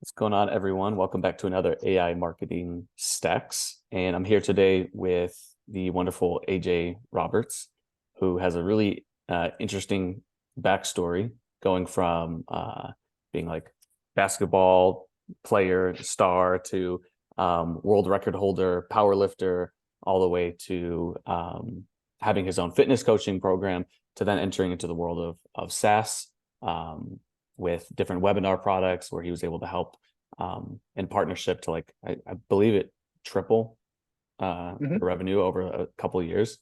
What's going on, everyone? Welcome back to another AI Marketing Stacks. And I'm here today with the wonderful AJ Roberts, who has a really interesting backstory going from being like basketball player, star to world record holder, powerlifter, all the way to having his own fitness coaching program to then entering into the world of SaaS. With different webinar products where he was able to help in partnership to I believe it triple the revenue over a couple of years.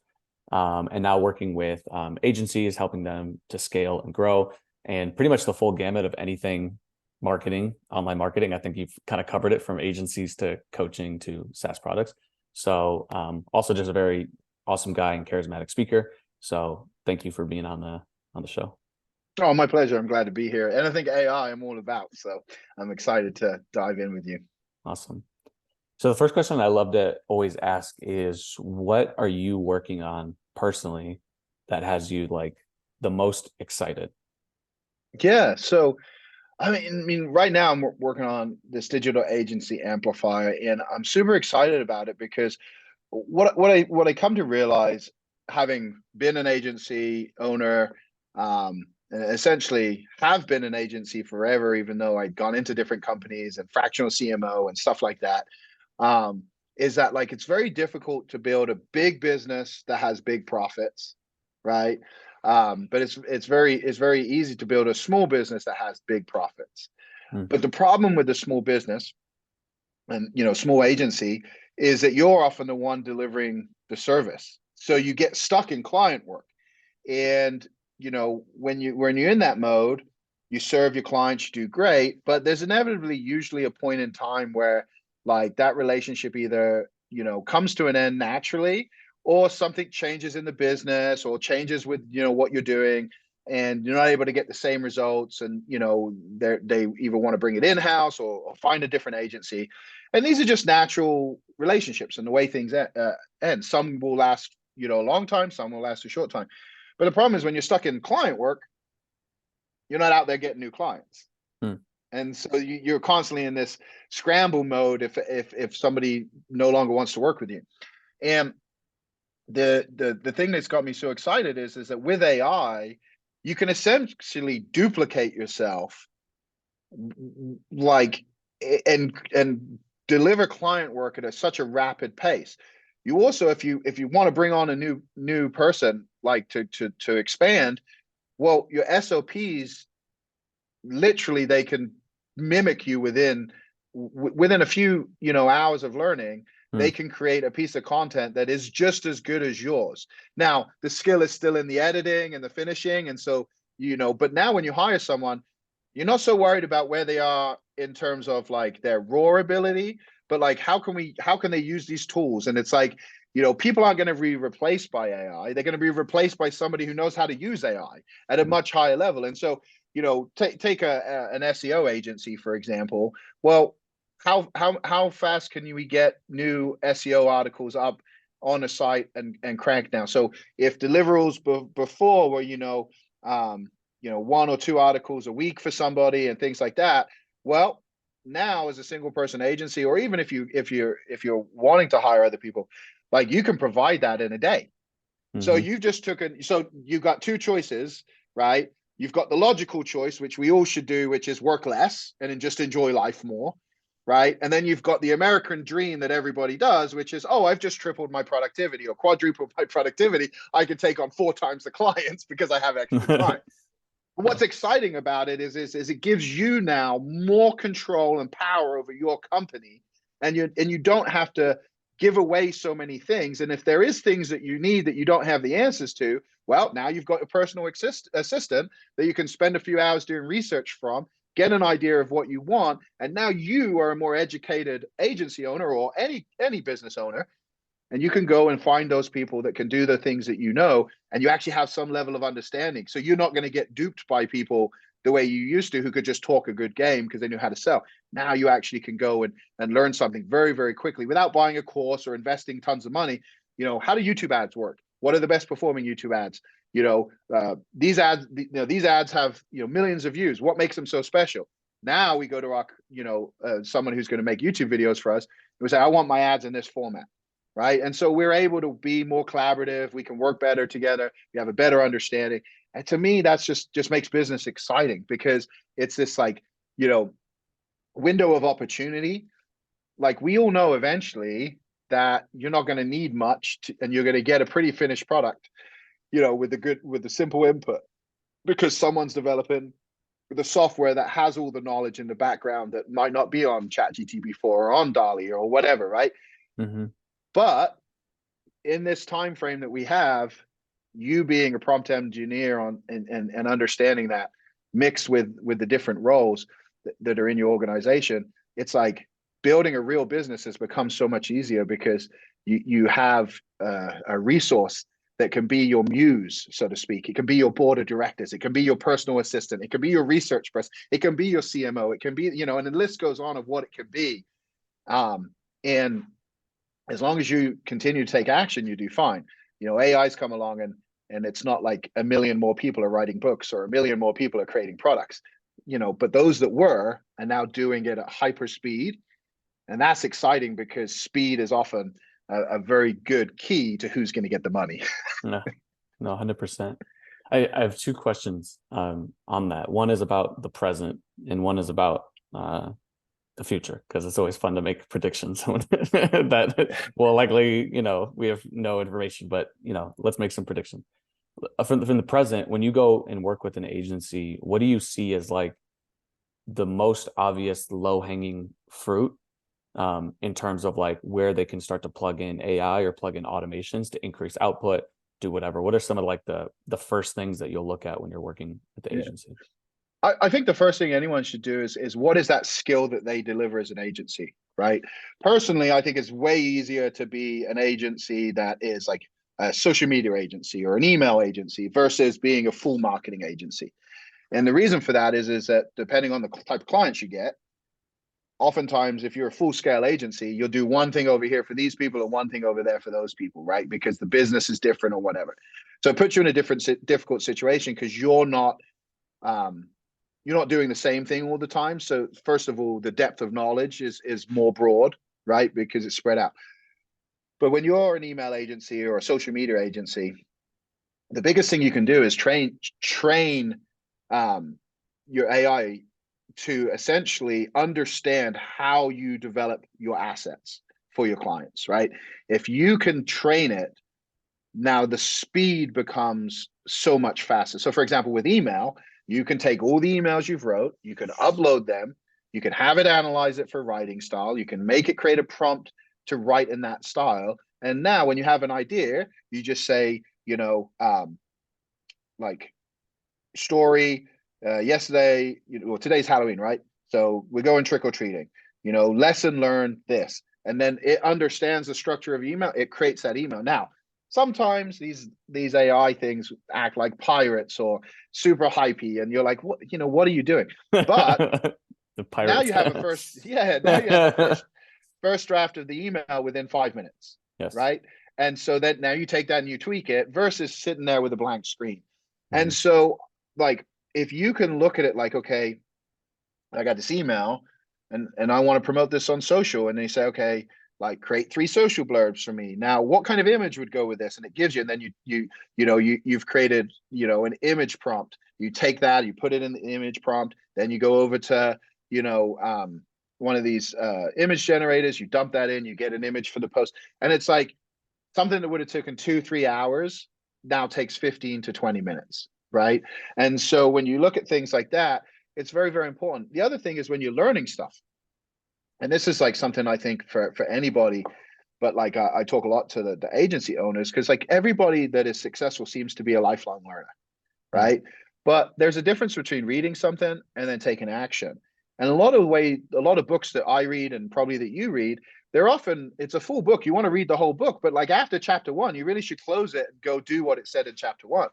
And now working with agencies, helping them to scale and grow, and pretty much the full gamut of anything marketing, online marketing. I think you've kind of covered it from agencies to coaching to SaaS products. So also just a very awesome guy and charismatic speaker. So thank you for being on the show. Oh, my pleasure. I'm glad to be here. And I think AI I'm all about. So I'm excited to dive in with you. Awesome. So the first question I love to always ask is, what are you working on personally that has you like the most excited? Yeah. So, I mean, right now I'm working on this digital agency amplifier, and I'm super excited about it because what I come to realize, having been an agency owner, and essentially have been an agency forever, even though I'd gone into different companies and fractional CMO and stuff like that, is that like it's very difficult to build a big business that has big profits, right? But it's very easy to build a small business that has big profits. Mm. But the problem with the small business and small agency is that you're often the one delivering the service, so you get stuck in client work. And when you're in that mode, you serve your clients, you do great, but there's inevitably usually a point in time where like that relationship either comes to an end naturally, or something changes in the business or changes with what you're doing, and you're not able to get the same results, and they either want to bring it in-house or find a different agency. And these are just natural relationships and the way things end. Some will last a long time, some will last a short time. But the problem is, when you're stuck in client work, you're not out there getting new clients. Mm. And so you're constantly in this scramble mode if somebody no longer wants to work with you. And the thing that's got me so excited is that with AI, you can essentially duplicate yourself, like, and deliver client work at such a rapid pace. You also, if you want to bring on a new person, like to expand, well, your SOPs, literally they can mimic you within a few hours of learning. They Mm. can create a piece of content that is just as good as yours. Now, the skill is still in the editing and the finishing, and so but now when you hire someone, you're not so worried about where they are in terms of like their raw ability, but like how can they use these tools? And it's like, people aren't going to be replaced by AI. They're going to be replaced by somebody who knows how to use AI at a much higher level. And so, take an SEO agency, for example. Well, how fast can we get new SEO articles up on a site and crank now? So if deliverables before were one or two articles a week for somebody and things like that, well, now as a single person agency, or even if you're wanting to hire other people, like, you can provide that in a day. So Mm-hmm. you've got two choices, right? You've got the logical choice, which we all should do, which is work less and then just enjoy life more, right? And then you've got the American dream that everybody does, which is, oh, I've just tripled my productivity or quadrupled my productivity. I can take on 4 times the clients because I have extra time. What's exciting about it is it gives you now more control and power over your company, and you don't have to give away so many things. And if there is things that you need that you don't have the answers to, well, now you've got a personal assistant that you can spend a few hours doing research from, get an idea of what you want, and now you are a more educated agency owner, or any business owner, and you can go and find those people that can do the things that and you actually have some level of understanding. So you're not going to get duped by people the way you used to, who could just talk a good game because they knew how to sell. Now you actually can go and learn something very, very quickly without buying a course or investing tons of money. How do YouTube ads work? What are the best performing YouTube ads? These ads have millions of views. What makes them so special? Now we go to our, someone who's going to make YouTube videos for us. We say, I want my ads in this format, right? And so we're able to be more collaborative. We can work better together. We have a better understanding. And to me, that's just makes business exciting, because it's this like, window of opportunity. Like, we all know eventually that you're not going to need much and you're going to get a pretty finished product, with the simple input, because someone's developing the software that has all the knowledge in the background that might not be on ChatGPT 4 or on DALI or whatever, right? Mm-hmm. But in this time frame that we have, you being a prompt engineer and understanding that, mixed with the different roles that are in your organization, it's like building a real business has become so much easier, because you have a resource that can be your muse, so to speak. It can be your board of directors. It can be your personal assistant. It can be your research person. It can be your CMO. It can be, and the list goes on of what it can be. And as long as you continue to take action, you do fine. AI's come along, and it's not like a million more people are writing books or a million more people are creating products, but those that were are now doing it at hyper speed. And that's exciting, because speed is often a very good key to who's going to get the money. No, no, 100%. I have two questions on that. One is about the present, and one is about the future, because it's always fun to make predictions that will likely, we have no information, but let's make some predictions. From the present, when you go and work with an agency, what do you see as like the most obvious low-hanging fruit, in terms of like where they can start to plug in AI or plug in automations to increase output, do whatever? What are some of like the first things that you'll look at when you're working at the agency? I think the first thing anyone should do is what is that skill that they deliver as an agency, right? Personally, I think it's way easier to be an agency that is like a social media agency or an email agency versus being a full marketing agency. And the reason for that is that depending on the type of clients you get, oftentimes if you're a full scale agency, you'll do one thing over here for these people and one thing over there for those people, right? Because the business is different or whatever. So it puts you in a difficult situation, because you're not doing the same thing all the time. So first of all, the depth of knowledge is more broad, right? Because it's spread out. But when you're an email agency or a social media agency, the biggest thing you can do is train your AI to essentially understand how you develop your assets for your clients, right? If you can train it, now the speed becomes so much faster. So for example, with email, you can take all the emails you've wrote, you can upload them, you can have it analyze it for writing style, you can make it create a prompt to write in that style. And now when you have an idea, you just say, like story, yesterday, well, today's Halloween, right? So we're going trick-or-treating, lesson learned this. And then it understands the structure of email, it creates that email. Now, sometimes these AI things act like pirates or super hypey, and you're like, what are you doing? But The now pirates. you have now you have a first draft of the email within 5 minutes, Yes. right? And so that now you take that and you tweak it versus sitting there with a blank screen. Mm-hmm. And so, like, if you can look at it like, okay, I got this email and I want to promote this on social, and they say, okay, like create 3 social blurbs for me. Now, what kind of image would go with this? And it gives you, and then you've created, an image prompt. You take that, you put it in the image prompt, then you go over to, one of these image generators, you dump that in, you get an image for the post. And it's like something that would have taken 2-3 hours now takes 15 to 20 minutes, right? And so when you look at things like that, it's very, very important. The other thing is when you're learning stuff, and this is like something I think for anybody, but like I talk a lot to the agency owners, because like everybody that is successful seems to be a lifelong learner, Mm-hmm. right? But there's a difference between reading something and then taking action. And a lot of books that I read and probably that you read, it's a full book. You want to read the whole book, but like after chapter 1, you really should close it and go do what it said in chapter 1.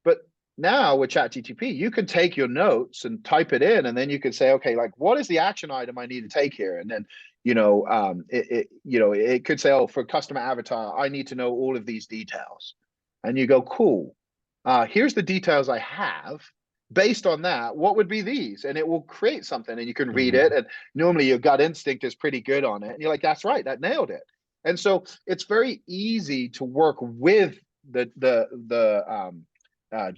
But now with ChatGPT, you can take your notes and type it in, and then you can say, okay, like what is the action item I need to take here? And then, it could say, oh, for customer avatar, I need to know all of these details. And you go, cool. Here's the details I have. based on that, what would be these? And it will create something, and you can read Hmm. it. And normally your gut instinct is pretty good on it. And you're like, that's right, that nailed it. And so it's very easy to work with uh, uh,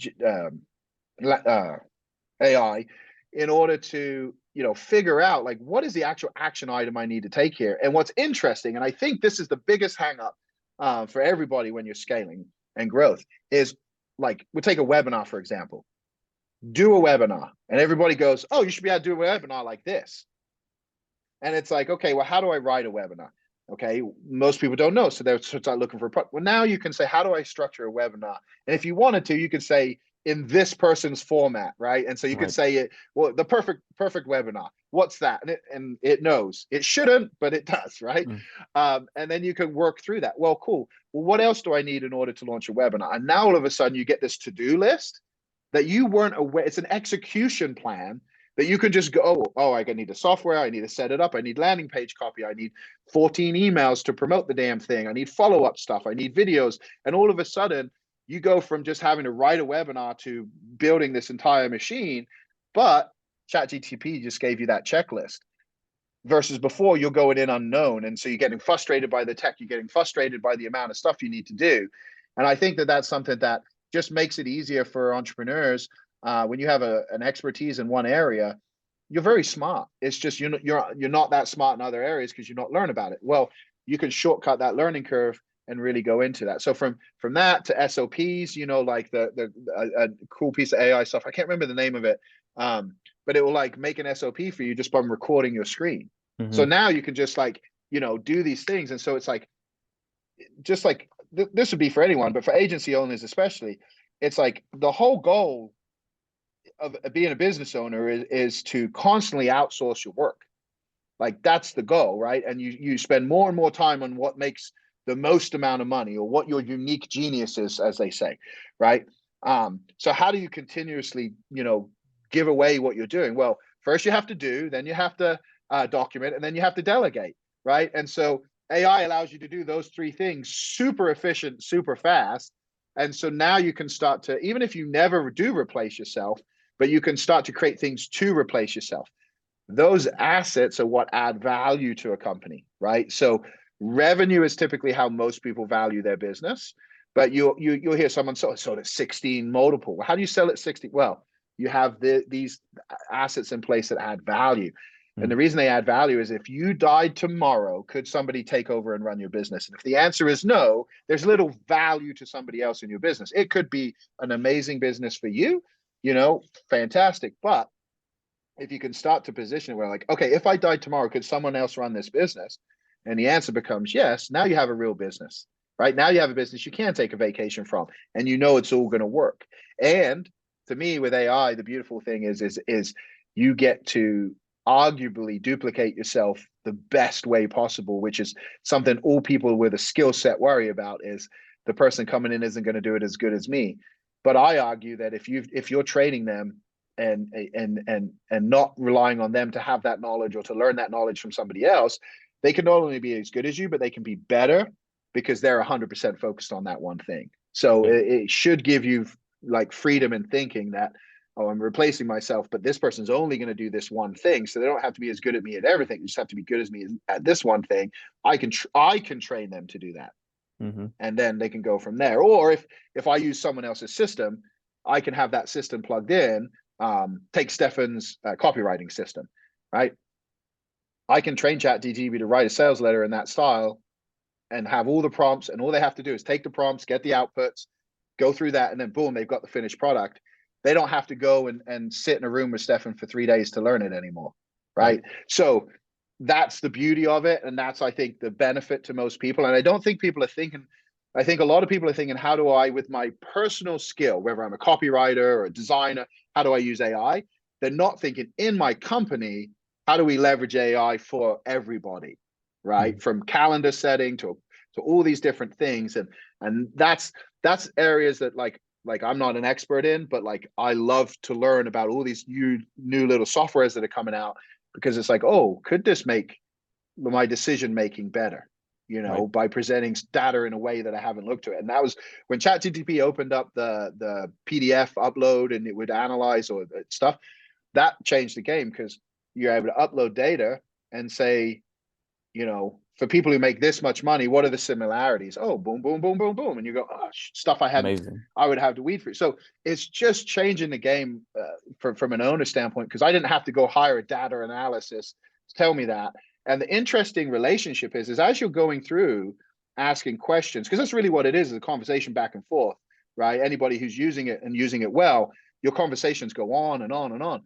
AI in order to, figure out like what is the actual action item I need to take here. And what's interesting, and I think this is the biggest hang up for everybody when you're scaling and growth, is like we take a webinar, for example. Do a webinar, and everybody goes, oh, you should be able to do a webinar like this. And it's like, okay, well, how do I write a webinar? Okay, most people don't know, so they'll start looking for a product. Well, now you can say, how do I structure a webinar? And if you wanted to, you could say in this person's format, right? And so you could Right. say it, well, the perfect webinar. What's that? And it knows. It shouldn't, but it does, right? Mm. And then you can work through that. Well, cool. Well, what else do I need in order to launch a webinar? And now all of a sudden you get this to-do list that you weren't aware. It's an execution plan that you can just go, oh, I need the software, I need to set it up, I need landing page copy, I need 14 emails to promote the damn thing, I need follow-up stuff, I need videos. And all of a sudden, you go from just having to write a webinar to building this entire machine. But ChatGTP just gave you that checklist. Versus before, you're going in unknown. And so you're getting frustrated by the tech, you're getting frustrated by the amount of stuff you need to do. And I think that that's something that just makes it easier for entrepreneurs. When you have an expertise in one area, you're very smart. It's just you're not that smart in other areas because you're not learn about it. Well, you can shortcut that learning curve and really go into that. So from that to SOPs, like a cool piece of AI stuff. I can't remember the name of it, but it will like make an SOP for you just by recording your screen. So Hmm. now you can just like do these things, and so it's like just like this would be for anyone, but for agency owners especially, it's like the whole goal of being a business owner is to constantly outsource your work. Like that's the goal, right? And you spend more and more time on what makes the most amount of money or what your unique genius is, as they say, right? So how do you continuously, give away what you're doing? Well, first you have to do, then you have to document, and then you have to delegate, right? And so AI allows you to do those three things super efficient, super fast. And so now you can start to, even if you never do replace yourself, but you can start to create things to replace yourself. Those assets are what add value to a company, right? So revenue is typically how most people value their business, but you'll hear someone sold at 16 multiple. How do you sell at 60? Well, you have these assets in place that add value. And the reason they add value is if you died tomorrow, could somebody take over and run your business? And if the answer is no, there's little value to somebody else in your business. It could be an amazing business for you, fantastic. But if you can start to position it where like, okay, if I died tomorrow, could someone else run this business? And the answer becomes yes. Now you have a real business, right? Now you have a business you can take a vacation from, and it's all going to work. And to me, with AI, the beautiful thing is you get to arguably duplicate yourself the best way possible, which is something all people with a skill set worry about. Is the person coming in isn't going to do it as good as me. But I argue that if you're training them and not relying on them to have that knowledge or to learn that knowledge from somebody else, they can not only be as good as you, but they can be better because they're 100% focused on that one thing. So Yeah. it should give you like freedom in thinking that, oh, I'm replacing myself, but this person's only going to do this one thing, so they don't have to be as good at me at everything. You just have to be good as me at this one thing. I can train them to do that, Hmm. and then they can go from there. Or if I use someone else's system, I can have that system plugged in. Take Stefan's copywriting system, right? I can train ChatGPT to write a sales letter in that style and have all the prompts, and all they have to do is take the prompts, get the outputs, go through that, and then boom, they've got the finished product. They don't have to go and sit in a room with Stefan for 3 days to learn it anymore, Right. right? So that's the beauty of it, and that's, I think, the benefit to most people. And I don't think people are thinking, I think a lot of people are thinking, how do I, with my personal skill, whether I'm a copywriter or a designer, how do I use AI? They're not thinking, in my company, how do we leverage AI for everybody, Mhm. right? From calendar setting to all these different things. And that's areas that like I'm not an expert in, but like I love to learn about all these new little softwares that are coming out, because it's like, oh, could this make my decision making better? Right. by presenting data in a way that I haven't looked at. And that was when ChatGPT opened up the PDF upload and it would analyze or stuff. That changed the game because you're able to upload data and say, for people who make this much money, what are the similarities? Oh, boom, boom, boom, boom, boom. And you go, oh, stuff Amazing. I would have to weed through. So it's just changing the game from an owner standpoint, because I didn't have to go hire a data analysis to tell me that. And the interesting relationship is as you're going through asking questions, because that's really what it is a conversation back and forth, right? Anybody who's using it and using it well, your conversations go on and on and on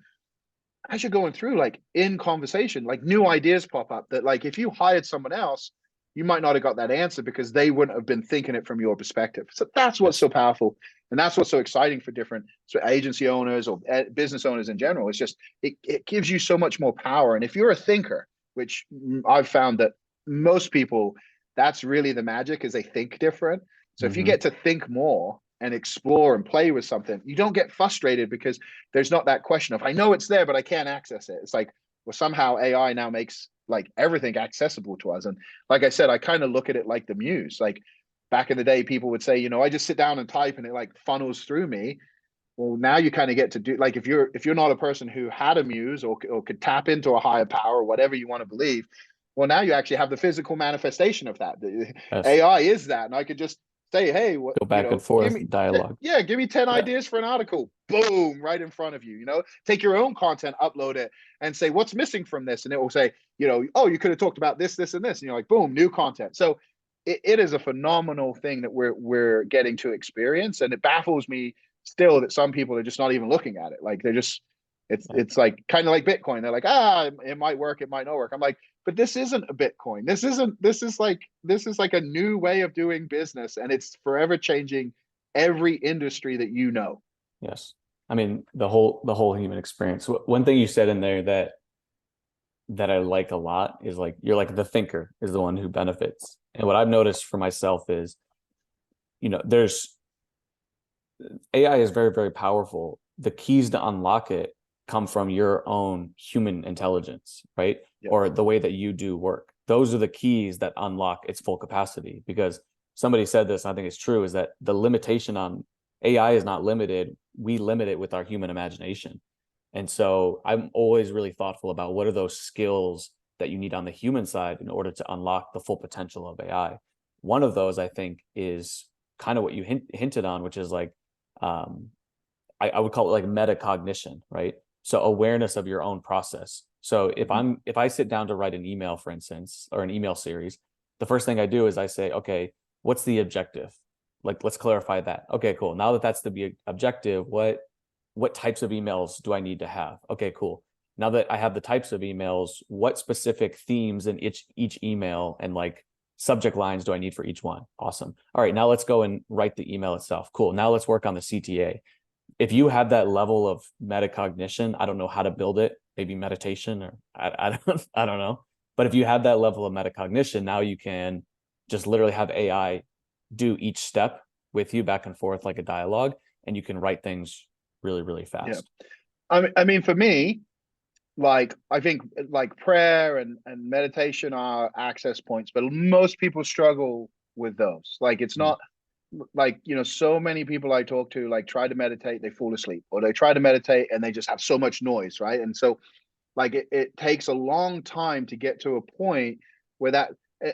as you're going through, like in conversation, like new ideas pop up that, like, if you hired someone else, you might not have got that answer because they wouldn't have been thinking it from your perspective. So that's what's so Yes. powerful. And that's what's so exciting for different agency owners or business owners in general. It's just, it gives you so much more power. And if you're a thinker, which I've found that most people, that's really the magic, is they think different. So if you Hmm. get to think more and explore and play with something, you don't get frustrated because there's not that question of, I know it's there, but I can't access it. It's like, well, somehow AI now makes like everything accessible to us. And like I said, I kind of look at it like the muse. Like back in the day, people would say, I just sit down and type and it like funnels through me. Well, now you kind of get to do, like, if you're not a person who had a muse or could tap into a higher power, whatever you want to believe, well, now you actually have the physical manifestation of that. The Yes. AI is that, and I could just say, hey, what, Go back and give forth me, dialogue. yeah, give me 10 Yeah. ideas for an article. Boom, right in front of you. Take your own content, upload it, and say what's missing from this, and it will say, oh, you could have talked about this, this, and this, and you're like, boom, new content. So it is a phenomenal thing that we're getting to experience, and it baffles me still that some people are just not even looking at it. Like they're just, Yeah. it's like kind of like Bitcoin. They're like, it might work, it might not work. I'm like, but this isn't a Bitcoin. This is like a new way of doing business, and it's forever changing every industry that you know. Yes. I mean, the whole human experience. One thing you said in there that I like a lot is like you're like the thinker is the one who benefits. And what I've noticed for myself is, there's AI is very, very powerful. The keys to unlock it come from your own human intelligence, right? Yep. Or the way that you do work. Those are the keys that unlock its full capacity. Because somebody said this, I think it's true, is that the limitation on AI is not limited. We limit it with our human imagination. And so I'm always really thoughtful about what are those skills that you need on the human side in order to unlock the full potential of AI. One of those, I think, is kind of what you hinted on, which is like um, I would call it like metacognition, right? So awareness of your own process. So if I sit down to write an email, for instance, or an email series, the first thing I do is I say, okay, what's the objective? Like, let's clarify that. Okay, cool. Now that that's the objective, what types of emails do I need to have? Okay, cool. Now that I have the types of emails, what specific themes in each email and like subject lines do I need for each one? Awesome. All right, now let's go and write the email itself. Cool. Now let's work on the CTA. If you have that level of metacognition, I don't know how to build it, maybe meditation or I don't know. But if you have that level of metacognition, now you can just literally have AI do each step with you back and forth like a dialogue, and you can write things really, really Yeah. fast. I mean, for me, like I think like prayer and meditation are access points, but most people struggle with those. Like it's Mm. not like, so many people I talk to like try to meditate, they fall asleep, or they try to meditate and they just have so much noise, right? And so like it takes a long time to get to a point where that,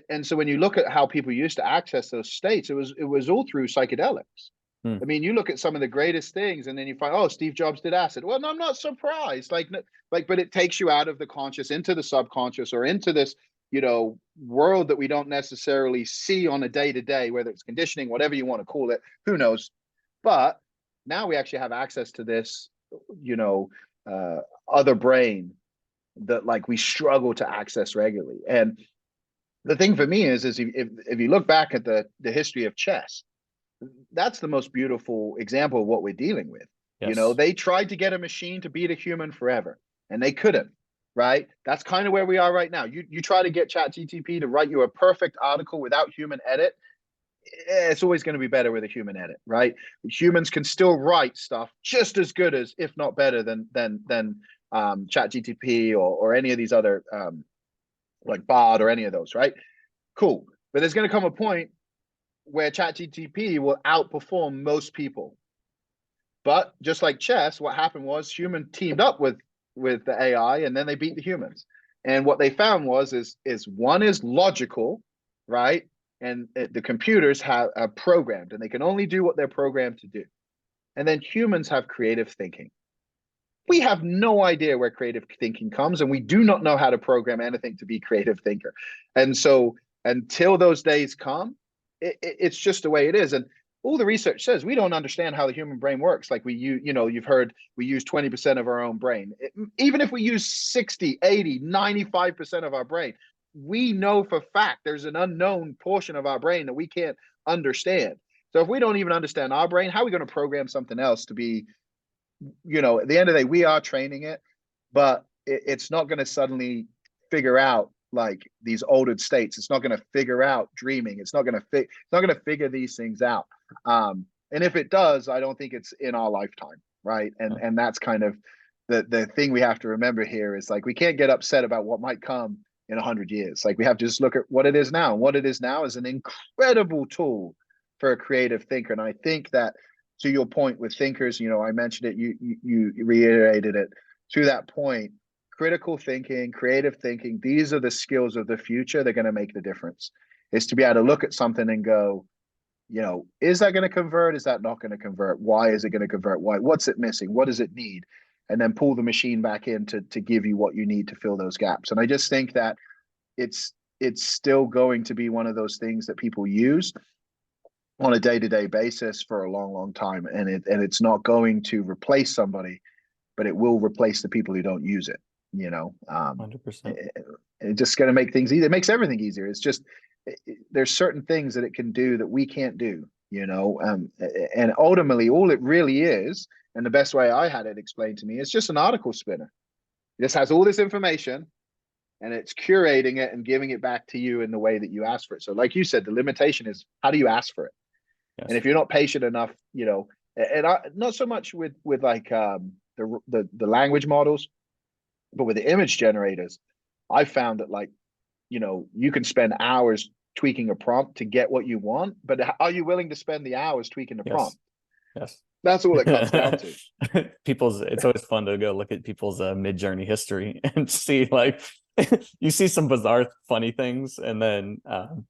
and so when you look at how people used to access those states, it was all through psychedelics. Mm. I mean, you look at some of the greatest things, and then you find, oh, Steve Jobs did acid. Well, no, I'm not surprised. But it takes you out of the conscious into the subconscious or into this, world that we don't necessarily see on a day to day, whether it's conditioning, whatever you want to call it, who knows. But now we actually have access to this, you know, uh, other brain that like we struggle to access regularly. And the thing for me is if you look back at the history of chess, that's the most beautiful example of what we're dealing with. Yes. They tried to get a machine to beat a human forever, and they couldn't. Right? That's kind of where we are right now. You try to get ChatGTP to write you a perfect article without human edit. It's always going to be better with a human edit, right? Humans can still write stuff just as good as, if not better than ChatGTP or any of these other like Bard or any of those, right? Cool. But there's going to come a point where ChatGPT will outperform most people. But just like chess, what happened was human teamed up with the AI, and then they beat the humans. And what they found is one is logical, right? And the computers are programmed, and they can only do what they're programmed to do. And then humans have creative thinking. We have no idea where creative thinking comes, and we do not know how to program anything to be creative thinker. And so until those days come, it's just the way it is. And all the research says we don't understand how the human brain works. Like you've heard we use 20% of our own brain. Even if we use 60, 80, 95% of our brain, we know for fact there's an unknown portion of our brain that we can't understand. So if we don't even understand our brain, how are we going to program something else to be, at the end of the day, we are training it, but it's not going to suddenly figure out like these altered states. It's not going to figure out dreaming. It's not going to figure these things out. And if it does, I don't think it's in our lifetime, right? And that's kind of the thing we have to remember here is like we can't get upset about what might come in 100 years. Like we have to just look at what it is now. And what it is now is an incredible tool for a creative thinker. And I think that, to your point with thinkers, I mentioned it, you reiterated it. To that point, critical thinking, creative thinking, these are the skills of the future. They're going to make the difference. Is to be able to look at something and go, is that going to convert? Is that not going to convert? Why is it going to convert? Why? What's it missing? What does it need? And then pull the machine back in to give you what you need to fill those gaps. And I just think that it's still going to be one of those things that people use on a day-to-day basis for a long, long time. And it's not going to replace somebody, but it will replace the people who don't use it. 100%. It's just going to make things easier. It makes everything easier. It's just there's certain things that it can do that we can't do. And ultimately, all it really is, and the best way I had it explained to me, it's just an article spinner. It just has all this information, and it's curating it and giving it back to you in the way that you ask for it. So, like you said, the limitation is how do you ask for it? Yes. And if you're not patient enough, and not so much with like the language models, but with the image generators, I found that like, you can spend hours tweaking a prompt to get what you want, but are you willing to spend the hours tweaking the prompt? Yes. That's all it comes down to. It's always fun to go look at people's mid-journey history and see like you see some bizarre funny things, and then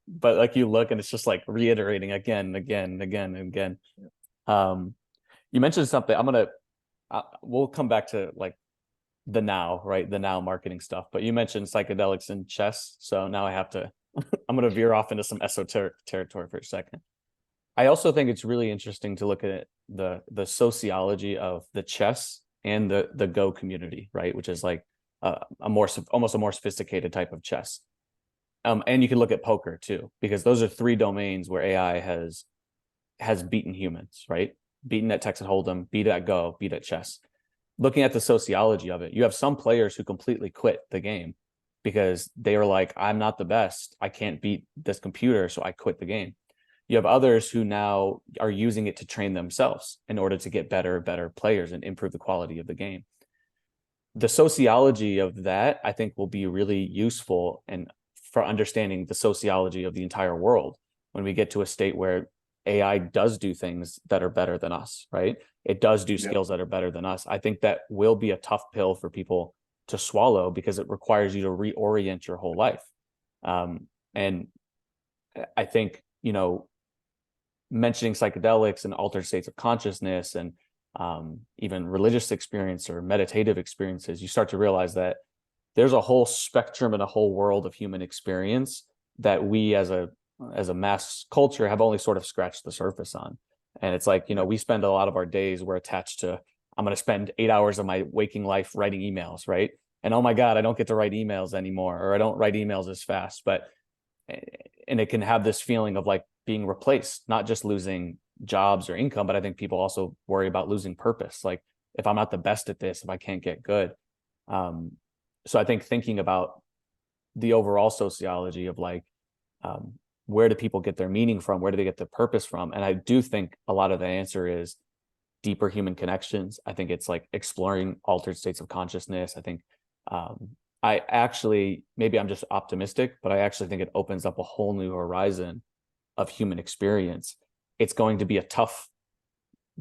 but like you look and it's just like reiterating again and again. You mentioned something. We'll come back to like the now, right? The now marketing stuff, but you mentioned psychedelics and chess, so now I have to I'm going to veer off into some esoteric territory for a second. I also think it's really interesting to look at the sociology of the chess and the Go community, right? Which is like almost a more sophisticated type of chess. And you can look at poker too, because those are three domains where AI has beaten humans, right? Beaten at Texas Hold'em, beat at Go, beat at chess. Looking at the sociology of it, you have some players who completely quit the game because they were like, I'm not the best. I can't beat this computer, so I quit the game. You have others who now are using it to train themselves in order to get better players and improve the quality of the game. The sociology of that, I think, will be really useful and for understanding the sociology of the entire world when we get to a state where AI does do things that are better than us, right? It does do skills that are better than us. I think that will be a tough pill for people to swallow because it requires you to reorient your whole life. And I think, mentioning psychedelics and altered states of consciousness and even religious experience or meditative experiences, you start to realize that there's a whole spectrum and a whole world of human experience that we as a mass culture have only sort of scratched the surface on. And it's like, we spend a lot of our days, we're attached to, I'm going to spend 8 hours of my waking life writing emails, right? And oh my God, I don't get to write emails anymore, or I don't write emails as fast. And it can have this feeling of like being replaced, not just losing jobs or income, but I think people also worry about losing purpose. Like if I'm not the best at this, if I can't get good. So I think thinking about the overall sociology of like, where do people get their meaning from? Where do they get their purpose from? And I do think a lot of the answer is deeper human connections. I think it's like exploring altered states of consciousness. I think I actually, maybe I'm just optimistic, but I actually think it opens up a whole new horizon of human experience. It's going to be a tough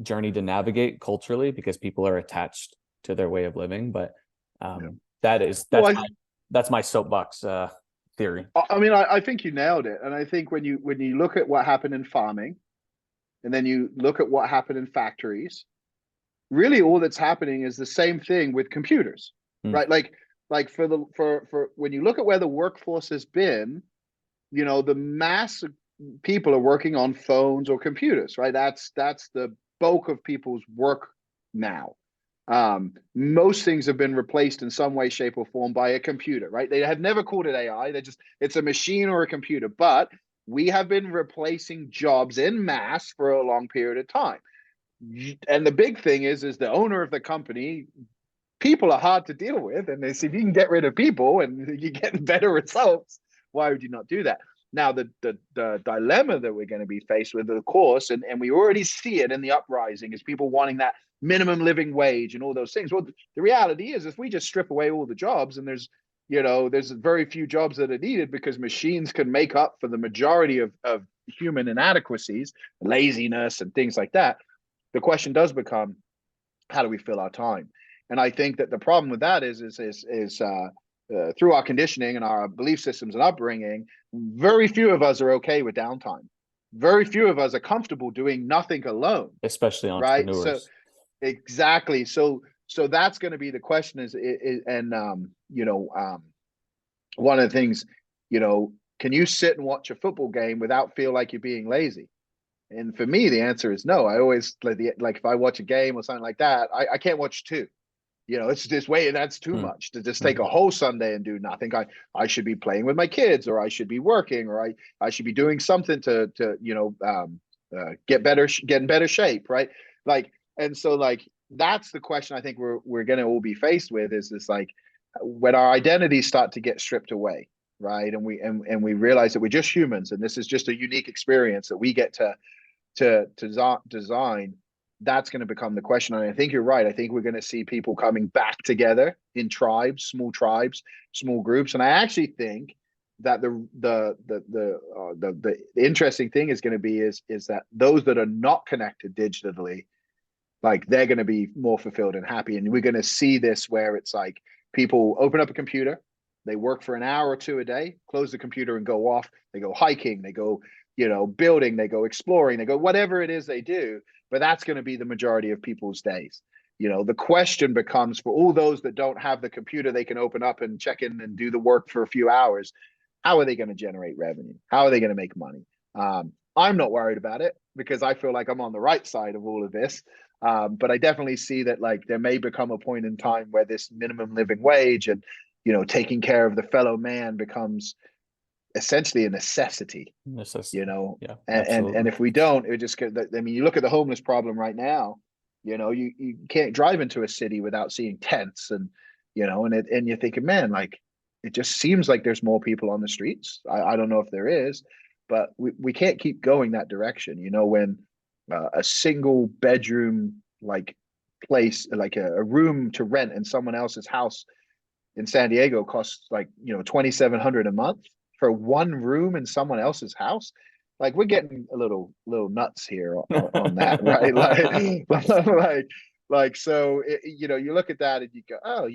journey to navigate culturally because people are attached to their way of living. But Yeah. that is Well, that's my soapbox theory. I mean, I think you nailed it. And I think when you look at what happened in farming, and then you look at what happened in factories, really all that's happening is the same thing with computers, Mm. right? Like for when you look at where the workforce has been, the mass of people are working on phones or computers, right? That's the bulk of people's work now. Most things have been replaced in some way, shape, or form by a computer, right? They have never called it AI. It's a machine or a computer, but we have been replacing jobs in mass for a long period of time. And the big thing is the owner of the company, people are hard to deal with, and they see if you can get rid of people and you get better results, why would you not do that? Now the dilemma that we're going to be faced with, of course, and we already see it in the uprising, is people wanting that minimum living wage and all those things. Well, the reality is if we just strip away all the jobs, and there's very few jobs that are needed because machines can make up for the majority of human inadequacies, laziness and things like that. The question does become, how do we fill our time? And I think that the problem with that is through our conditioning and our belief systems and upbringing, very few of us are okay with downtime. Very few of us are comfortable doing nothing alone, Especially right? So entrepreneurs. exactly. So that's going to be the question and one of the things, can you sit and watch a football game without feel like you're being lazy? And for me, the answer is no. I always like if I watch a game or something like that, I can't watch two. It's this way. That's too Mm. much to just take Mhm. a whole Sunday and do nothing. I should be playing with my kids, or I should be working, or I should be doing something to get in better shape, right? Like, and so like that's the question I think we're gonna all be faced with, is this, like, when our identities start to get stripped away, right? And we realize that we're just humans, and this is just a unique experience that we get to design. That's going to become the question. And I think you're right. I think we're going to see people coming back together in tribes, small groups. And I actually think that the interesting thing is going to be is that those that are not connected digitally, like, they're going to be more fulfilled and happy. And we're going to see this where it's like people open up a computer, they work for an hour or two a day, close the computer and go off. They go hiking, they go, building, they go exploring, they go whatever it is they do. But that's going to be the majority of people's days. The question becomes, for all those that don't have the computer they can open up and check in and do the work for a few hours, how are they going to generate revenue? How are they going to make money? I'm not worried about it because I feel like I'm on the right side of all of this. But I definitely see that, like, there may become a point in time where this minimum living wage and, taking care of the fellow man becomes essentially a necessity, Necessity. Yeah, and absolutely. if we don't, it just get, I mean, you look at the homeless problem right now, you can't drive into a city without seeing tents and you're thinking, man, like, it just seems like there's more people on the streets. I don't know if there is, but we can't keep going that direction. When a single bedroom, like, place, like a room to rent in someone else's house in San Diego costs, like, 2,700 a month for one room in someone else's house. Like, we're getting a little nuts here on that, right? Like so you look at that and you go, oh,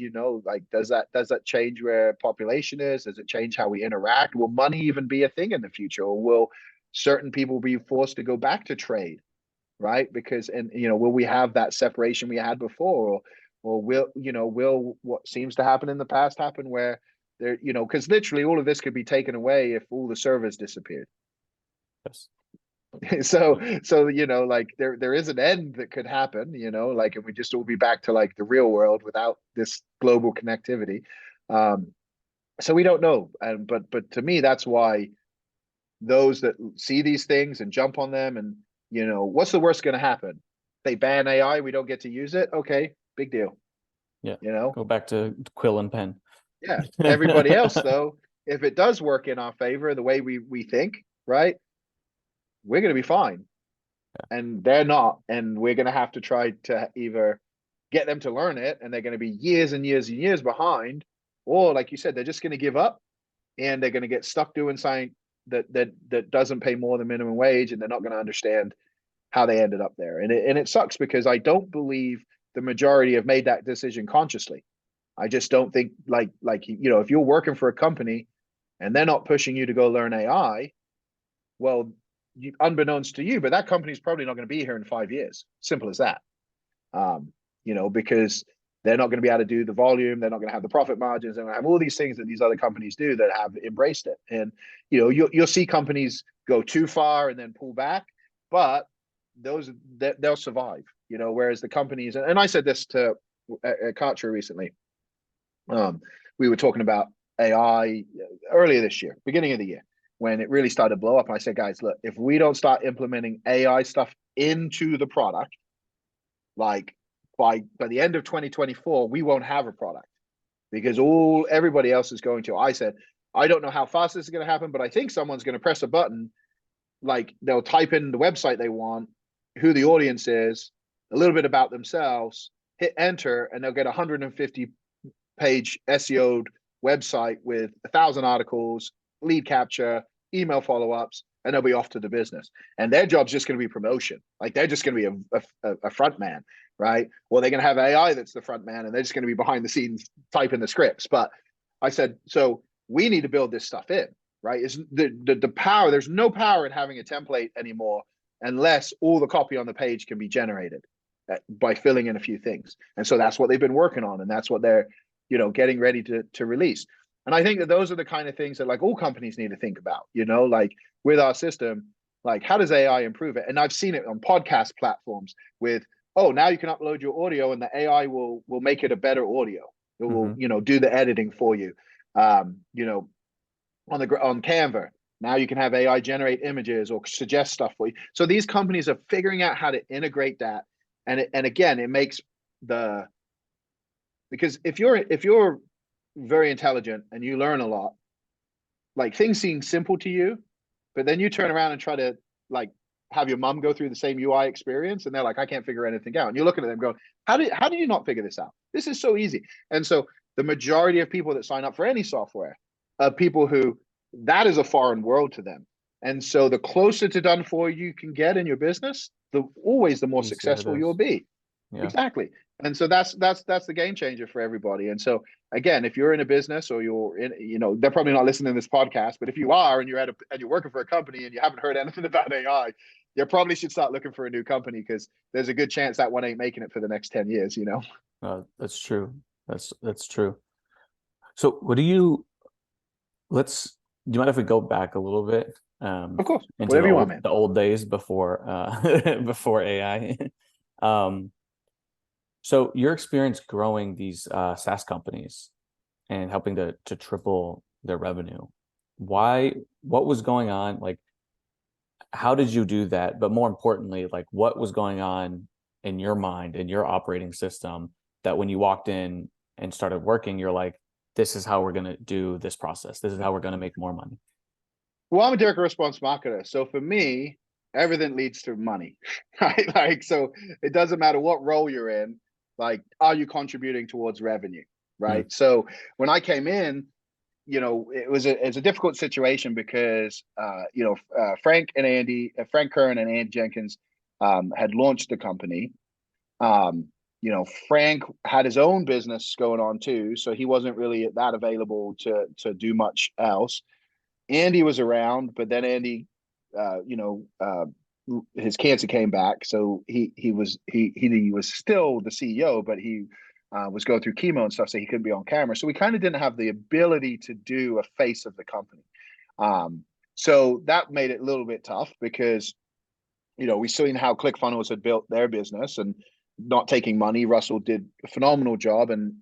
like, does that change where population is? Does it change how we interact? Will money even be a thing in the future, or will certain people be forced to go back to trade, right? Because, and will we have that separation we had before, or will what seems to happen in the past happen, where there, because literally all of this could be taken away if all the servers disappeared. Yes. So like, there is an end that could happen, like, and we just all be back to, like, the real world without this global connectivity. So we don't know, and but to me, that's why those that see these things and jump on them, and what's the worst going to happen? They ban AI, we don't get to use it. Okay, big deal. Yeah. you know Go back to quill and pen. yeah, everybody else, though, if it does work in our favor the way we think, right, we're going to be fine, and they're not, and we're going to have to try to either get them to learn it, and they're going to be years and years and years behind, or like you said, they're just going to give up and they're going to get stuck doing something that doesn't pay more than minimum wage, and they're not going to understand how they ended up there. And it sucks because I don't believe the majority have made that decision consciously. I just don't think if you're working for a company and they're not pushing you to go learn AI, well, unbeknownst to you, but that company's probably not going to be here in 5 years. Simple as that. Because they're not going to be able to do the volume. They're not going to have the profit margins. They're going to have all these things that these other companies do that have embraced it. And, you'll see companies go too far and then pull back, but they'll survive, whereas the companies, and I said this to at Kartra recently. We were talking about AI earlier this year, beginning of the year, when it really started to blow up. And I said, guys, look, if we don't start implementing AI stuff into the product, like by the end of 2024, we won't have a product because everybody else is going to. I said, I don't know how fast this is going to happen, but I think someone's going to press a button, like they'll type in the website they want, who the audience is, a little bit about themselves, hit enter, and they'll get 150 page SEO'd website with 1,000 articles, lead capture, email follow-ups, and they'll be off to the business. And their job's just going to be promotion. Like they're just going to be a front man, right? Well, they're going to have AI that's the front man, and they're just going to be behind the scenes typing the scripts. But I said, so we need to build this stuff in, right? Is the power? There's no power in having a template anymore unless all the copy on the page can be generated by filling in a few things. And so that's what they've been working on, and that's what they're getting ready to release. And I think that those are the kind of things that like all companies need to think about, like with our system, like how does AI improve it? And I've seen it on podcast platforms with, oh, now you can upload your audio and the AI will make it a better audio. It will, do the editing for you. On Canva, now you can have AI generate images or suggest stuff for you. So these companies are figuring out how to integrate that. And again, it makes because if you're very intelligent and you learn a lot, like things seem simple to you, but then you turn around and try to like have your mom go through the same UI experience, and they're like, I can't figure anything out. And you're looking at them going, how do you not figure this out? This is so easy. And so the majority of people that sign up for any software are people who that is a foreign world to them. And so the closer to done for you can get in your business, always the more successful you'll be. Yeah. Exactly. And so that's the game changer for everybody. And so again, if you're in a business or you're in, they're probably not listening to this podcast, but if you are and you're working for a company and you haven't heard anything about AI, you probably should start looking for a new company because there's a good chance that one ain't making it for the next 10 years, That's true. That's true. So do you mind if we go back a little bit? Of course, into whatever you want, man. The old days before before AI. So your experience growing these SaaS companies and helping to triple their revenue, what was going on? Like, how did you do that? But more importantly, like what was going on in your mind, in your operating system, that when you walked in and started working, you're like, this is how we're going to do this process. This is how we're going to make more money. Well, I'm a direct response marketer. So for me, everything leads to money, right? Like, so it doesn't matter what role you're in, like, are you contributing towards revenue, right? Mm. So when I came in, it was a difficult situation because, Frank Kern and Andy Jenkins had launched the company. Frank had his own business going on too, so he wasn't really that available to do much else. Andy was around, but then Andy, his cancer came back, so he was still the CEO, but he was going through chemo and stuff, so he couldn't be on camera. So we kind of didn't have the ability to do a face of the company. So that made it a little bit tough because, we seen how ClickFunnels had built their business and not taking money. Russell did a phenomenal job, and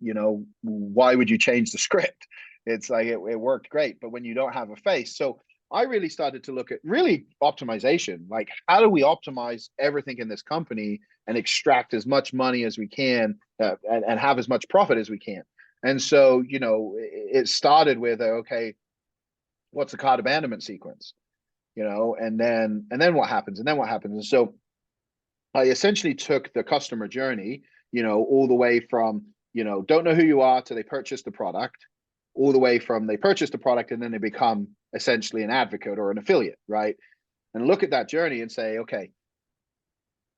why would you change the script? It's like it worked great, but when you don't have a face. So I really started to look at really optimization. Like, how do we optimize everything in this company and extract as much money as we can and have as much profit as we can? And so, it started with, okay, what's the cart abandonment sequence? And then what happens? And then what happens? And so I essentially took the customer journey, all the way from, don't know who you are till they purchase the product. all the way from they purchase the product and then they become essentially an advocate or an affiliate, right? And look at that journey and say, okay,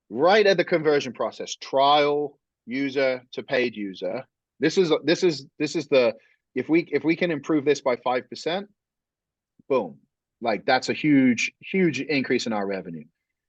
right at the conversion process, trial user to paid user, this is the, if we can improve this by 5%, boom, like that's a huge increase in our revenue.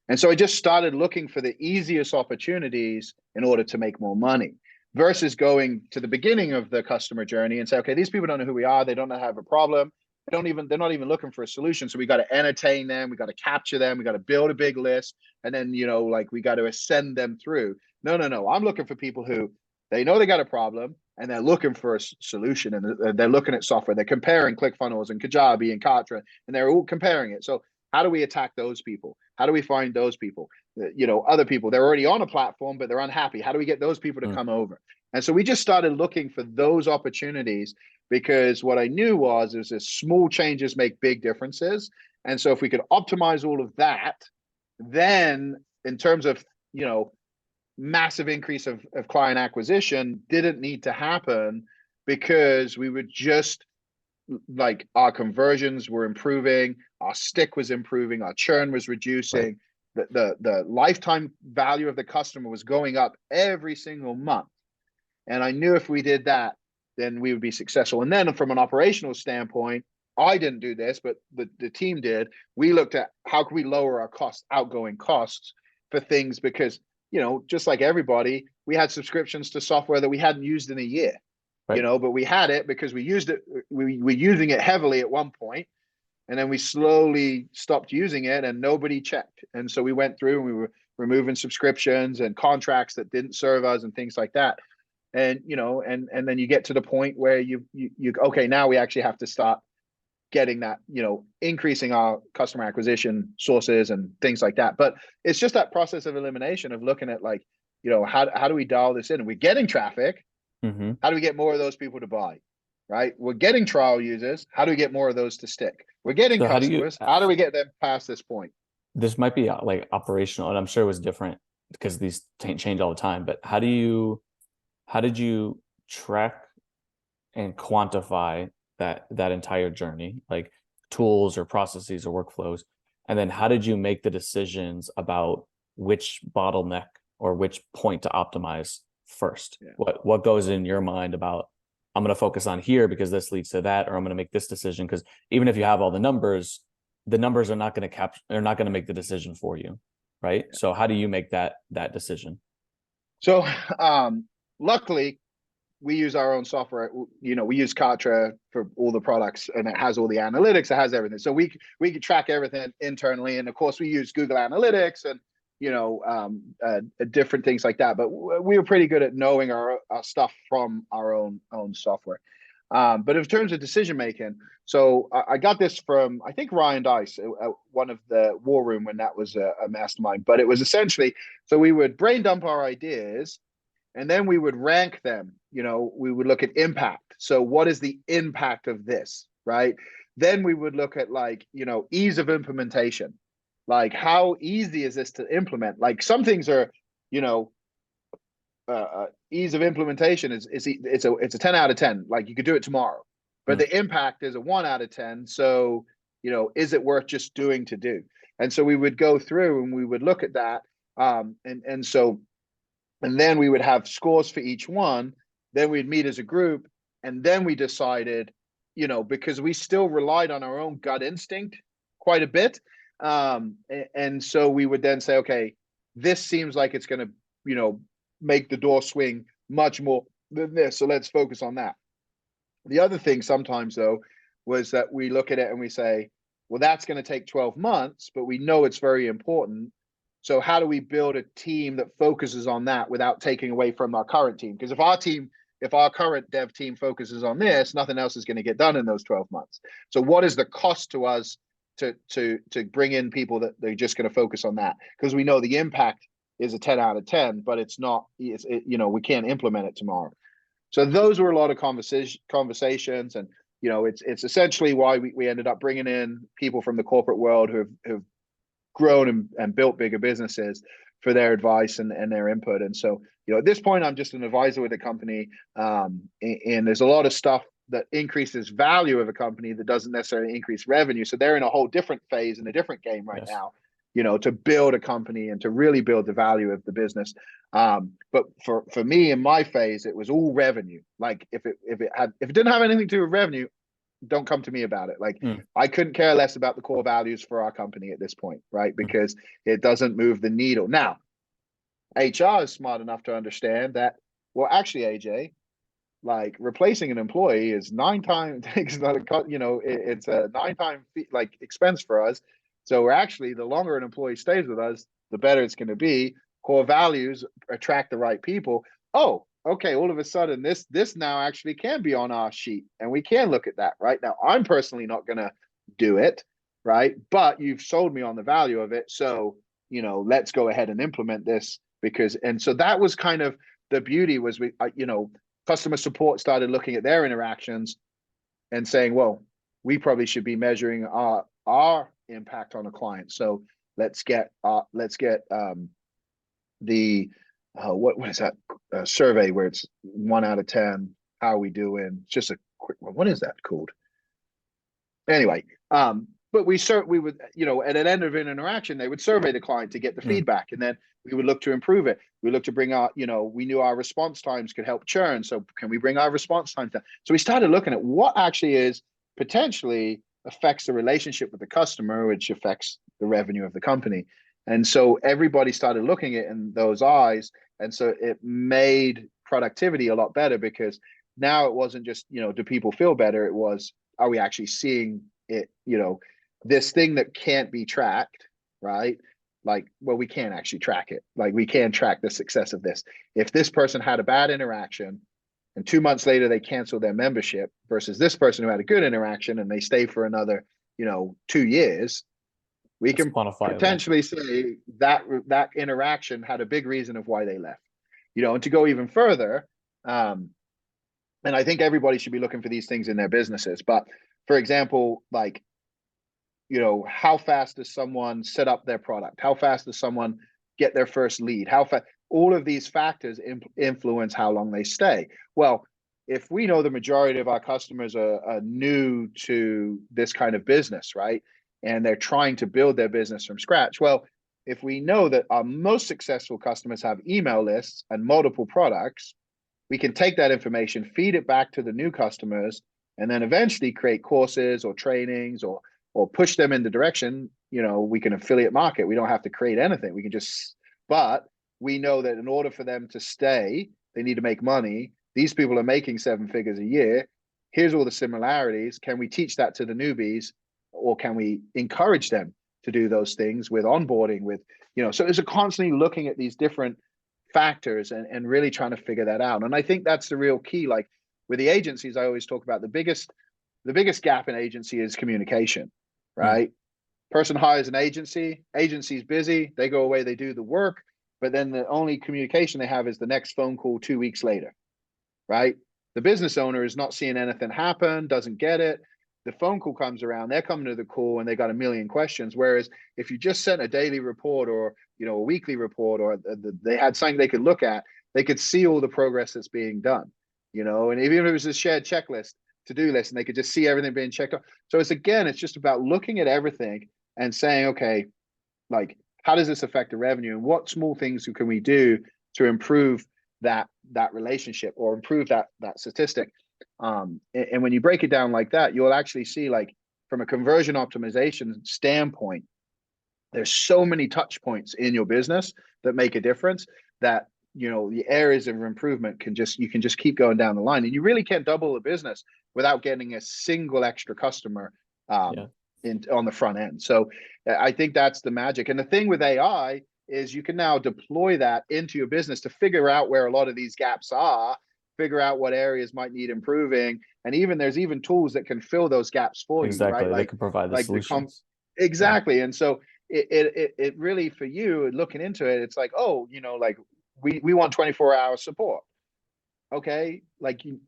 And so I just started looking for the easiest opportunities in order to make more money, versus going to the beginning of the customer journey and say, okay, these people don't know who we are, they don't have a problem, they're not even looking for a solution, so we got to entertain them, we got to capture them, we got to build a big list, and then like we got to ascend them through. No, I'm looking for people who, they know they got a problem and they're looking for a solution, and they're looking at software, they're comparing ClickFunnels and Kajabi and Kartra, and they're all comparing it. So how do we attack those people? How do we find those people? Other people, they're already on a platform, but they're unhappy. How do we get those people to come over? And so we just started looking for those opportunities, because what I knew was that small changes make big differences. And so if we could optimize all of that, then in terms of, massive increase of client acquisition didn't need to happen, because we would just, like, our conversions were improving, our stick was improving, our churn was reducing, right. The lifetime value of the customer was going up every single month. And I knew if we did that, then we would be successful. And then from an operational standpoint, I didn't do this, but the team did. We looked at how could we lower our outgoing costs for things, because, just like everybody, we had subscriptions to software that we hadn't used in a year. Right. But we had it because we used it. We were using it heavily at one point, and then we slowly stopped using it, and nobody checked. And so we went through and we were removing subscriptions and contracts that didn't serve us and things like that. And and then you get to the point where you okay, now we actually have to start getting that, increasing our customer acquisition sources and things like that. But it's just that process of elimination of looking at, like, how do we dial this in? And we're getting traffic. Mm-hmm. How do we get more of those people to buy? Right? We're getting trial users. How do we get more of those to stick? We're getting customers. How do we get them past this point? This might be like operational, and I'm sure it was different because these change all the time. But how did you track and quantify that entire journey, like tools or processes or workflows? And then how did you make the decisions about which bottleneck or which point to optimize first? Yeah. What goes in your mind about, I'm going to focus on here because this leads to that, or I'm going to make this decision? Because even if you have all the numbers are not going to capture, they're not going to make the decision for you, right? Yeah. So how do you make that decision? So luckily, we use our own software. We use Kartra for all the products, and it has all the analytics. It has everything. So we can track everything internally. And of course, we use Google Analytics and, different things like that. But we were pretty good at knowing our stuff from our own software. But in terms of decision making, so I got this from, I think, Ryan Dice, one of the War Room, when that was a mastermind. But it was essentially, so we would brain dump our ideas, and then we would rank them. We would look at impact. So what is the impact of this, right? Then we would look at, like, ease of implementation. Like, how easy is this to implement? Like, some things are, ease of implementation is it's a 10 out of 10. Like, you could do it tomorrow, but the impact is a 1 out of 10. So, is it worth just doing to do? And so we would go through and we would look at that. And then we would have scores for each one. Then we'd meet as a group. And then we decided, because we still relied on our own gut instinct quite a bit. And so we would then say, okay, this seems like it's going to, make the door swing much more than this. So let's focus on that. The other thing sometimes, though, was that we look at it and we say, well, that's going to take 12 months, but we know it's very important. So how do we build a team that focuses on that without taking away from our current team? Because if our current dev team focuses on this, nothing else is going to get done in those 12 months. So what is the cost to us to bring in people that they're just going to focus on that? Because we know the impact is a 10 out of 10, but it's not, we can't implement it tomorrow. So those were a lot of conversations. And, it's essentially why we ended up bringing in people from the corporate world who've grown and built bigger businesses for their advice and their input. And so, at this point, I'm just an advisor with the company. And there's a lot of stuff that increases value of a company that doesn't necessarily increase revenue. So they're in a whole different phase in a different game right Yes. now, to build a company and to really build the value of the business. But for me in my phase, it was all revenue. Like if it didn't have anything to do with revenue, don't come to me about it. Like I couldn't care less about the core values for our company at this point, right? Because it doesn't move the needle. Now, HR is smart enough to understand that, well, actually, AJ, like replacing an employee is 9 times it's a 9 time like expense for us. So we're actually, the longer an employee stays with us, the better it's going to be. Core values attract the right people. Oh, okay, all of a sudden this now actually can be on our sheet and we can look at that. Right now, I'm personally not going to do it, right? But you've sold me on the value of it, so let's go ahead and implement this. Because and so that was kind of the beauty, was we customer support started looking at their interactions and saying, well, we probably should be measuring our impact on a client. So let's get the what is that survey where it's 1 out of 10, how are we doing? It's just a quick one. What is that called? Anyway, but we would, at an end of an interaction, they would survey the client to get the feedback, and then we would look to improve it. We look to bring our, we knew our response times could help churn. So can we bring our response times down? So we started looking at what actually is potentially affects the relationship with the customer, which affects the revenue of the company. And so everybody started looking at it in those eyes. And so it made productivity a lot better, because now it wasn't just, do people feel better? It was, are we actually seeing it, this thing that can't be tracked, right? Like, well, we can actually track it. Like, we can track the success of this. If this person had a bad interaction and 2 months later they cancel their membership, versus this person who had a good interaction and they stay for another, 2 years, we That's can quantifiable. potentially say that that interaction had a big reason of why they left. And to go even further, and I think everybody should be looking for these things in their businesses. But for example, like, how fast does someone set up their product? How fast does someone get their first lead? How fast? All of these factors influence how long they stay. Well, if we know the majority of our customers are new to this kind of business, right? And they're trying to build their business from scratch. Well, if we know that our most successful customers have email lists and multiple products, we can take that information, feed it back to the new customers, and then eventually create courses or trainings or push them in the direction. We can affiliate market. We don't have to create anything. We can just, but we know that in order for them to stay, they need to make money. These people are making 7 figures a year. Here's all the similarities. Can we teach that to the newbies, or can we encourage them to do those things with onboarding, with, so it's a constantly looking at these different factors and really trying to figure that out. And I think that's the real key. Like with the agencies, I always talk about the biggest gap in agency is communication, right? Person hires an agency's busy, they go away, they do the work, but then the only communication they have is the next phone call 2 weeks later, right? The business owner is not seeing anything happen, doesn't get it. The phone call comes around, they're coming to the call and they got a million questions. Whereas if you just sent a daily report or a weekly report, or they had something they could look at, they could see all the progress that's being done, and even if it was a shared checklist, to-do list, and they could just see everything being checked off. So it's just about looking at everything and saying, okay, like, how does this affect the revenue, and what small things can we do to improve that relationship or improve that statistic. And when you break it down like that, you'll actually see, like, from a conversion optimization standpoint, there's so many touch points in your business that make a difference, that the areas of improvement you can just keep going down the line, and you really can't double the business without getting a single extra customer on the front end. So I think that's the magic. And the thing with AI is you can now deploy that into your business to figure out where a lot of these gaps are, figure out what areas might need improving, and there's even tools that can fill those gaps for you, right? Exactly. They can provide the solutions. Exactly. And so it really, for you looking into it, it's like, oh, like we want 24-hour support. Okay. Like you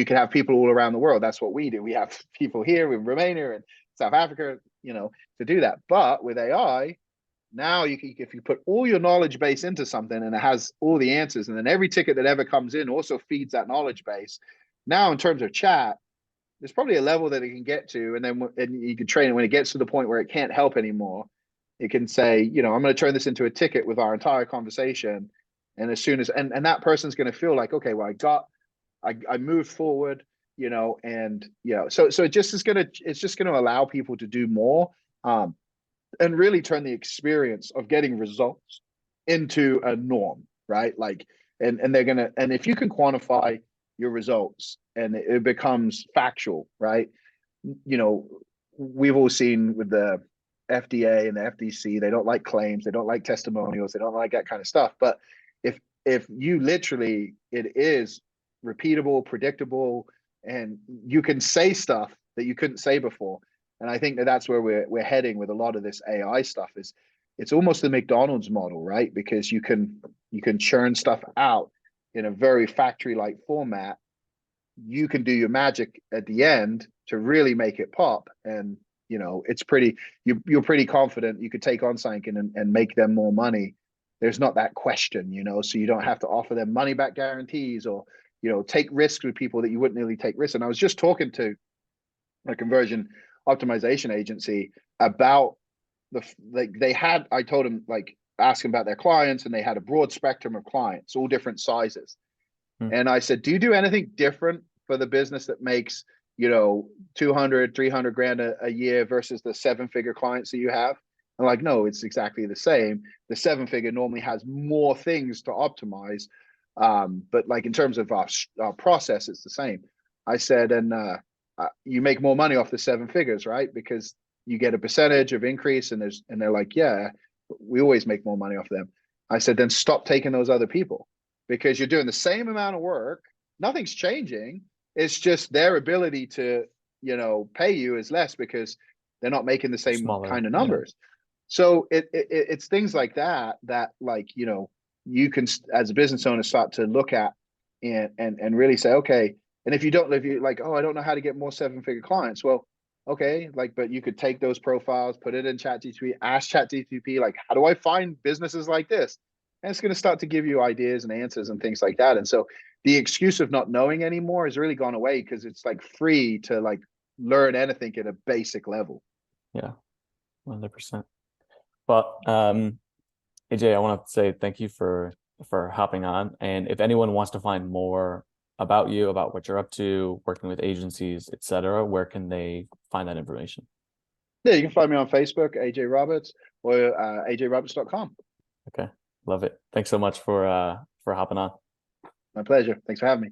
can have people all around the world. That's what we do. We have people here in Romania and South Africa, to do that. But with AI, now if you put all your knowledge base into something and it has all the answers, and then every ticket that ever comes in also feeds that knowledge base, Now, in terms of chat, there's probably a level that it can get to, and then you can train it when it gets to the point where it can't help anymore. It can say, I'm going to turn this into a ticket with our entire conversation, and as soon as and that person's going to feel like, okay, well, I moved forward, and so it just is it's just gonna allow people to do more, and really turn the experience of getting results into a norm, right? Like, and they're gonna, and if you can quantify your results and it becomes factual, right? We've all seen with the FDA and the FDC, they don't like claims, they don't like testimonials, they don't like that kind of stuff. But if you literally, it is repeatable, predictable, and you can say stuff that you couldn't say before. And I think that that's where we're heading with a lot of this AI stuff. Is it's almost the McDonald's model, right? Because you can churn stuff out in a very factory like format. You can do your magic at the end to really make it pop, and it's pretty, you're pretty confident you could take on something and make them more money. There's not that question, so you don't have to offer them money back guarantees, or take risks with people that you wouldn't really take risks. And I was just talking to a conversion optimization agency about I told them, like, ask them about their clients, and they had a broad spectrum of clients, all different sizes. And I said, do you do anything different for the business that makes 200, 300 grand a year versus the 7-figure clients that you have? I'm like, no, it's exactly the same. The 7-figure normally has more things to optimize, but like in terms of our process, it's the same. I said, and you make more money off the 7 figures, right? Because you get a percentage of increase, and they're like, yeah, we always make more money off them. I said, then stop taking those other people, because you're doing the same amount of work. Nothing's changing. It's just their ability to, pay you is less because they're not making the same Smaller, kind of numbers. Yeah. So it's things like that, like, you can, as a business owner, start to look at and really say, okay. And if you like, oh, I don't know how to get more 7-figure clients. Well, okay, like, but you could take those profiles, put it in ChatGPT, ask ChatGPT, like, how do I find businesses like this? And it's going to start to give you ideas and answers and things like that. And so the excuse of not knowing anymore has really gone away, because it's like free to like learn anything at a basic level. Yeah, 100%. But AJ, I want to say thank you for hopping on. And if anyone wants to find more about you, about what you're up to, working with agencies, etc., where can they find that information? Yeah, you can find me on Facebook, AJ Roberts, or ajroberts.com. Okay, love it. Thanks so much for hopping on. My pleasure. Thanks for having me.